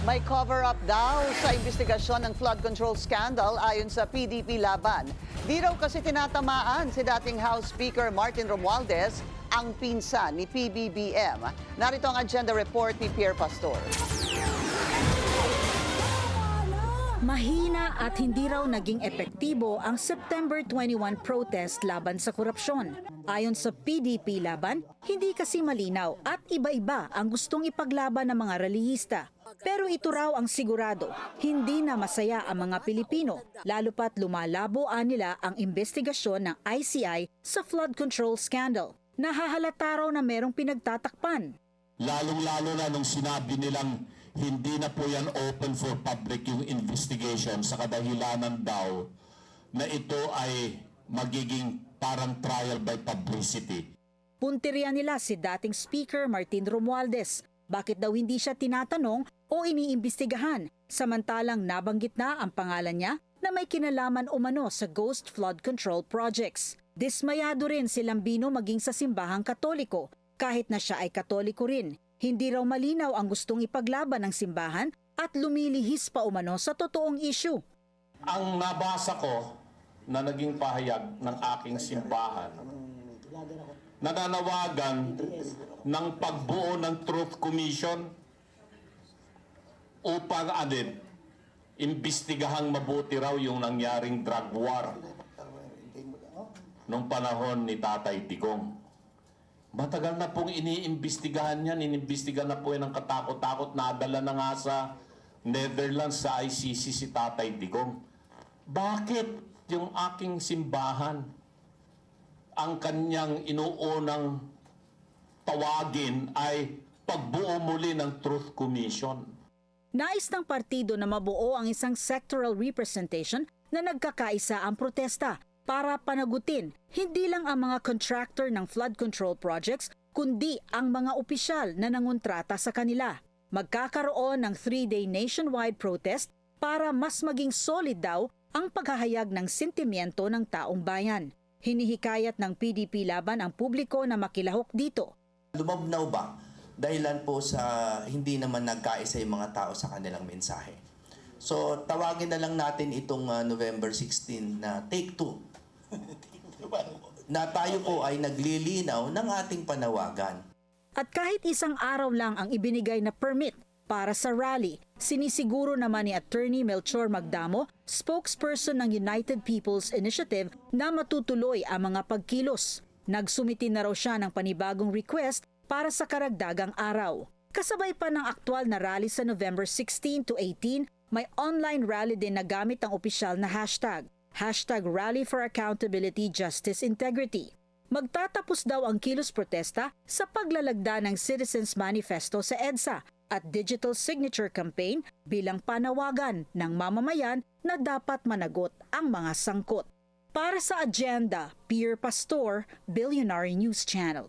May cover-up daw sa investigasyon ng flood control scandal ayon sa PDP Laban. Di raw kasi tinatamaan si dating House Speaker Martin Romualdez, ang pinsan ni PBBM. Narito ang agenda report ni Pierre Pastor. Mahina at hindi raw naging epektibo ang September 21 protest laban sa korupsyon. Ayon sa PDP Laban, hindi kasi malinaw at iba-iba ang gustong ipaglaban ng mga relihista. Pero ito raw ang sigurado, hindi na masaya ang mga Pilipino, lalo pat lumalabo nila ang investigasyon ng ICI sa flood control scandal. Nahahalata raw na merong pinagtatakpan. Lalong-lalo na nung sinabi nilang hindi na po yan open for public yung investigation sa kadahilanan daw na ito ay magiging parang trial by publicity. Punteriya nila si dating Speaker Martin Romualdez. Bakit daw hindi siya tinatanong o iniimbestigahan samantalang nabanggit na ang pangalan niya na may kinalaman umano sa ghost flood control projects. Dismayado rin si Lambino maging sa simbahang Katoliko kahit na siya ay Katoliko rin. Hindi raw malinaw ang gustong ipaglaban ng simbahan at lumilihis pa umano sa totoong issue. Ang nabasa ko na naging pahayag ng aking simbahan, nananawagan ng pagbuo ng Truth Commission upang imbestigahang mabuti raw yung nangyaring drug war nung panahon ni Tatay Digong. Matagal na pong iniimbestigahan yan. Inimbestigahan na po yan ng katakot-takot. Nadala na nga sa Netherlands sa ICC si Tatay Digong. Bakit yung aking simbahan ang kanyang inuunang tawagin ay pagbuo muli ng Truth Commission? Nais ng partido na mabuo ang isang sectoral representation na nagkakaisa ang protesta para panagutin hindi lang ang mga contractor ng flood control projects kundi ang mga opisyal na nangontrata sa kanila. Magkakaroon ng 3-day nationwide protest para mas maging solid daw ang paghahayag ng sentimiento ng taong bayan. Hinihikayat ng PDP Laban ang publiko na makilahok dito. Lumabnaw ba? Dahilan po sa hindi naman nagkaisa yung mga tao sa kanilang mensahe. So tawagin na lang natin itong November 16 na take 2. Na tayo po ay naglilinaw ng ating panawagan. At kahit isang araw lang ang ibinigay na permit para sa rally, sinisiguro naman ni Attorney Melchor Magdamo, spokesperson ng United People's Initiative, na matutuloy ang mga pagkilos. Nagsumiti na raw siya ng panibagong request para sa karagdagang araw. Kasabay pa ng aktwal na rally sa November 16 to 18, may online rally din na gamit ang opisyal na hashtag. Hashtag Rally for Accountability, Justice, Integrity. Magtatapos daw ang kilos protesta sa paglalagda ng Citizens Manifesto sa EDSA at digital signature campaign bilang panawagan ng mamamayan na dapat managot ang mga sangkot. Para sa agenda, Pierre Pastor, Billionaire News Channel.